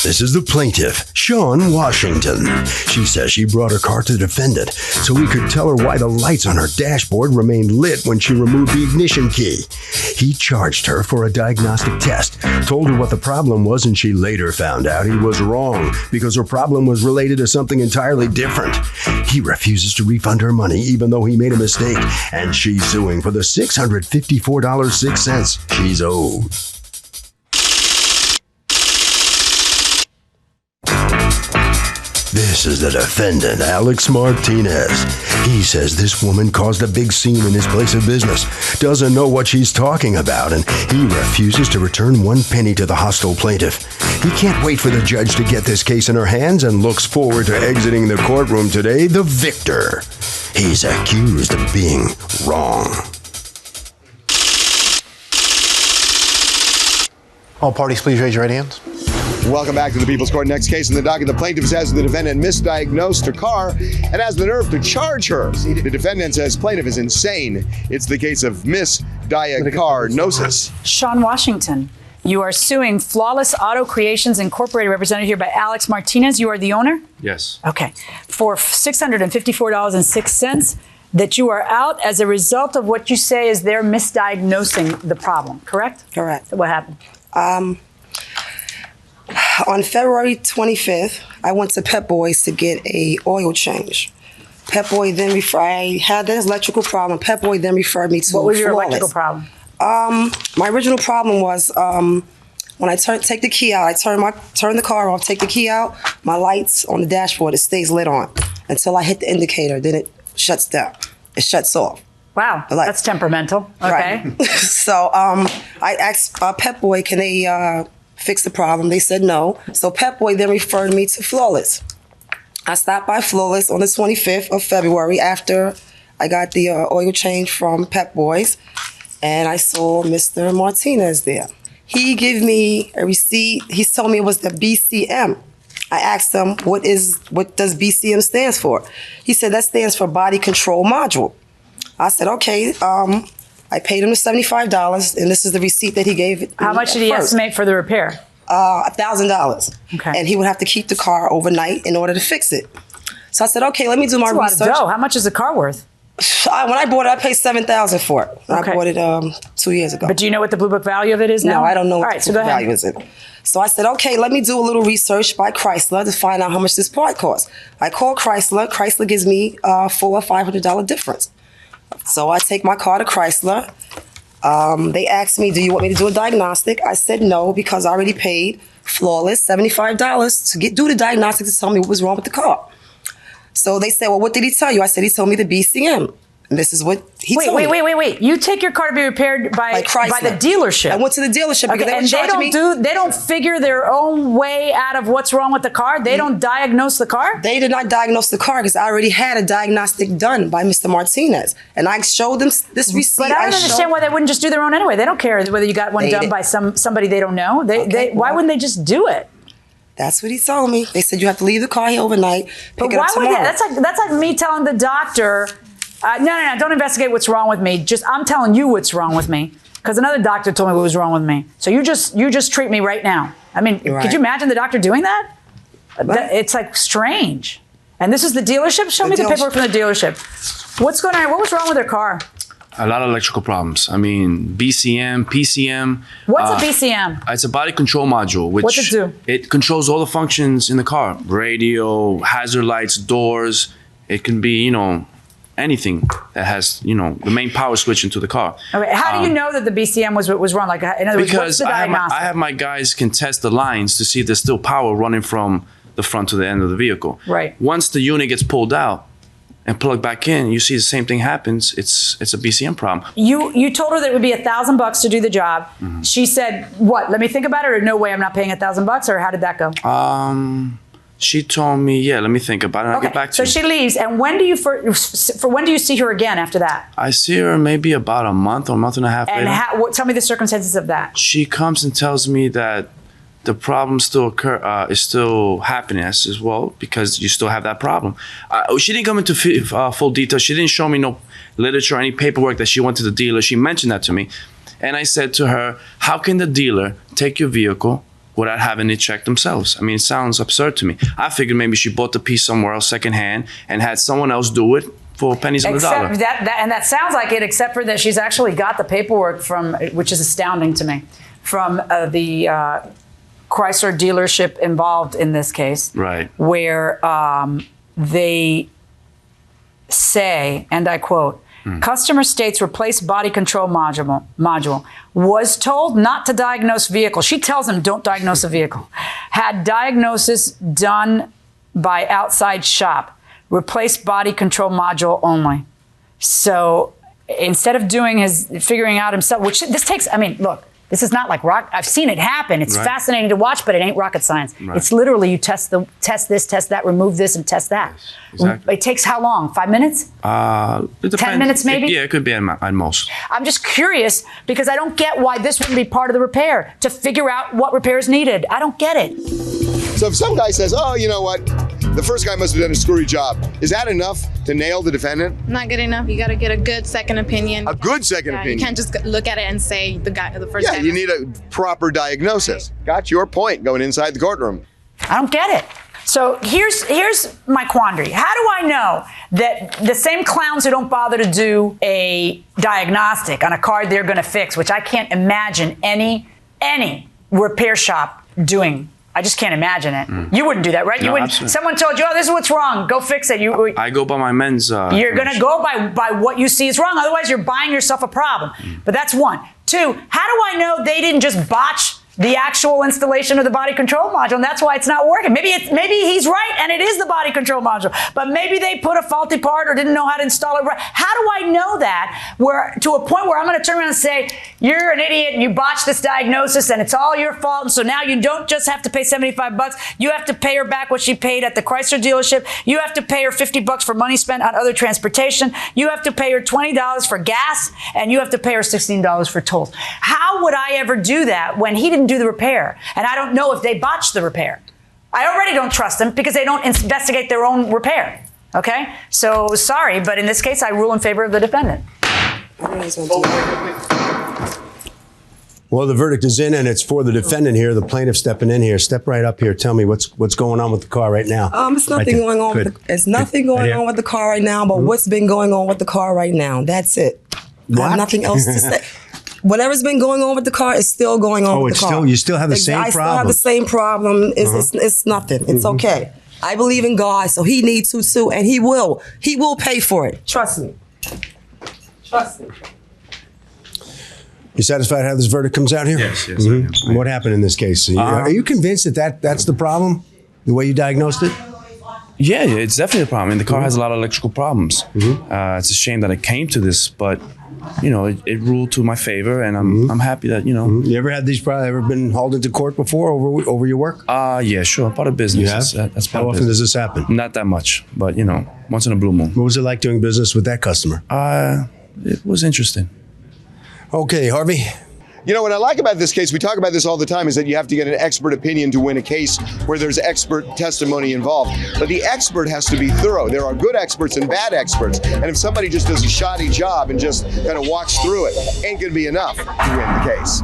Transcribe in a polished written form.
This is the plaintiff, Shawn Washington. She says she brought her car to the defendant so he could tell her why the lights on her dashboard remained lit when she removed the ignition key. He charged her for a diagnostic test, told her what the problem was, and she later found out he was wrong because her problem was related to something entirely different. He refuses to refund her money even though he made a mistake, and she's suing for the $654.06 she's owed. This is the defendant, Alex Martinez. He says this woman caused a big scene in his place of business, doesn't know what she's talking about, and he refuses to return 1 penny to the hostile plaintiff. He can't wait for the judge to get this case in her hands and looks forward to exiting the courtroom today the victor. He's accused of being wrong. All parties, please raise your right hands. Welcome back to the People's Court. Next case in the docket, the plaintiff says the defendant misdiagnosed her car and has the nerve to charge her. The defendant says plaintiff is insane. It's the case of misdiagnosis. Shawn Washington, you are suing Flawless Auto Creations Incorporated, represented here by Alex Martinez. You are the owner? Yes. Okay. For $654.06 that you are out as a result of what you say is they're misdiagnosing the problem, correct? Correct. What happened? On February 25th, I went to Pep Boys to get a oil change. Pep Boy then I had this electrical problem. Pep Boy then referred me to What was your Flawless. electrical problem? My original problem was when I take the key out, turn the car off, take the key out, my lights on the dashboard, it stays lit on until I hit the indicator, then it shuts down. It shuts off. Wow, that's temperamental. Okay. Right. So I asked Pep Boy, can they fix the problem? They said no. So Pep Boy then referred me to Flawless. I stopped by Flawless on the 25th of February after I got the oil change from Pep Boys, and I saw Mr. Martinez there. He gave me a receipt. He told me it was the BCM. I asked him, what does BCM stands for? He said that stands for Body Control Module. I said, okay. I paid him the $75, and this is the receipt that he gave. How much did he estimate for the repair? $1,000. Okay. And he would have to keep the car overnight in order to fix it. So I said, okay, let me do my research. That's a lot of dough. How much is the car worth? When I bought it, I paid $7,000 for it. Okay. I bought it 2 years ago. But do you know what the Blue Book value of it is now? No, I don't know what the Blue Book value is. So I said, okay, let me do a little research by Chrysler to find out how much this part costs. I called Chrysler. Chrysler gives me a $400 or $500 difference. So I take my car to Chrysler. They asked me, do you want me to do a diagnostic? I said no, because I already paid Flawless $75 to do the diagnostic to tell me what was wrong with the car. So they said, well, what did he tell you? I said, he told me the BCM. And this is what he told me. Wait. You take your car to be repaired by the dealership. I went to the dealership because they were charging me. They don't figure their own way out of what's wrong with the car? They don't diagnose the car? They did not diagnose the car because I already had a diagnostic done by Mr. Martinez. And I showed them this receipt. But I don't understand why they wouldn't just do their own anyway. They don't care whether you got one done by somebody they don't know. Why wouldn't they just do it? That's what he told me. They said you have to leave the car here overnight, pick it up tomorrow. That's like me telling the doctor, no, don't investigate what's wrong with me. I'm telling you what's wrong with me because another doctor told me what was wrong with me. So you just treat me right now. I mean, Could you imagine the doctor doing that? It's like strange. And this is the dealership? Show me the paperwork from the dealership. What's going on? What was wrong with their car? A lot of electrical problems. I mean, BCM, PCM. What's a BCM? It's a body control module. What's it do? It controls all the functions in the car. Radio, hazard lights, doors. It can be, anything that has, the main power switch into the car. Okay. How do you know that the BCM was wrong? Like, in other words, what's the diagnostic? I have my guys can test the lines to see if there's still power running from the front to the end of the vehicle. Right. Once the unit gets pulled out and plugged back in, you see the same thing happens. It's a BCM problem. You told her that it would be $1,000 to do the job. Mm-hmm. She said, what? Let me think about it, or no way, I'm not paying $1,000, or how did that go? She told me, yeah, let me think about it. I'll get back to you. So she leaves, and when do you when do you see her again after that? I see her maybe about a month or a month and a half later. And tell me the circumstances of that. She comes and tells me that the problem still is still happening. I says, well, because you still have that problem. She didn't come into full detail. She didn't show me no literature or any paperwork that she went to the dealer. She mentioned that to me. And I said to her, how can the dealer take your vehicle, without having it checked themselves. I mean, it sounds absurd to me. I figured maybe she bought the piece somewhere else secondhand and had someone else do it for pennies on the dollar. That sounds like it, except for that she's actually got the paperwork from, which is astounding to me, from the Chrysler dealership involved in this case. Right. Where they say, and I quote, customer states replace body control module, was told not to diagnose vehicle. She tells them don't diagnose a vehicle. Had diagnosis done by outside shop. Replace body control module only. So instead of figuring out himself, which this takes, I mean, look, this is not like I've seen it happen. It's fascinating to watch, but it ain't rocket science. Right. It's literally you test this, test that, remove this, and test that. Yes, exactly. It takes how long? 5 minutes? It depends. 10 minutes maybe? It could be at most. I'm just curious because I don't get why this wouldn't be part of the repair, to figure out what repair is needed. I don't get it. So if some guy says, oh, you know what? The first guy must have done a screwy job. Is that enough to nail the defendant? Not good enough. You got to get a good second opinion. A good second opinion. You can't just look at it and say the first guy. Yeah, you need a proper diagnosis. Right. Got your point going inside the courtroom. I don't get it. So here's my quandary. How do I know that the same clowns who don't bother to do a diagnostic on a car they're going to fix, which I can't imagine any repair shop doing. I just can't imagine it. You wouldn't do that, right? No, You wouldn't. Absolutely. Someone told you, "Oh, this is what's wrong. Go fix it." I go by my men's. You're going to go by what you see is wrong. Otherwise, you're buying yourself a problem. But that's one. Two, how do I know they didn't just botch the actual installation of the body control module, and that's why it's not working? Maybe he's right, and it is the body control module. But maybe they put a faulty part or didn't know how to install it right. How do I know that? To a point where I'm going to turn around and say, "You're an idiot, and you botched this diagnosis, and it's all your fault." And so now you don't just have to pay $75. You have to pay her back what she paid at the Chrysler dealership. You have to pay her $50 for money spent on other transportation. You have to pay her $20 for gas, and you have to pay her $16 for tolls. How would I ever do that when he didn't do the repair? And I don't know if they botched the repair. I already don't trust them because they don't investigate their own repair. Okay? So sorry, but in this case, I rule in favor of the defendant. Well, the verdict is in, and it's for the defendant here, the plaintiff stepping in here. Step right up here. Tell me what's going on with the car right now. It's nothing going on. It's nothing going on with the car right now. But what's been going on with the car right now? That's it. I have nothing else to say. Whatever's been going on with the car is still going on with the car. You still have the same problem. I still have the same problem. It's nothing. It's okay. I believe in God, so He needs to too, and He will. He will pay for it. Trust me. Trust me. You satisfied how this verdict comes out here? Yes. What happened in this case? Are you convinced that's the problem? The way you diagnosed it? Yeah, it's definitely a problem. And the car has a lot of electrical problems. It's a shame that it came to this, but it ruled to my favor, and I'm happy that You ever had these problems? Ever been hauled into court before over your work? Yeah, sure. Part of business. You have? That's How often does this happen? Not that much, but once in a blue moon. What was it like doing business with that customer? It was interesting. Okay, Harvey. What I like about this case, we talk about this all the time, is that you have to get an expert opinion to win a case where there's expert testimony involved. But the expert has to be thorough. There are good experts and bad experts. And if somebody just does a shoddy job and just kind of walks through it, ain't going to be enough to win the case.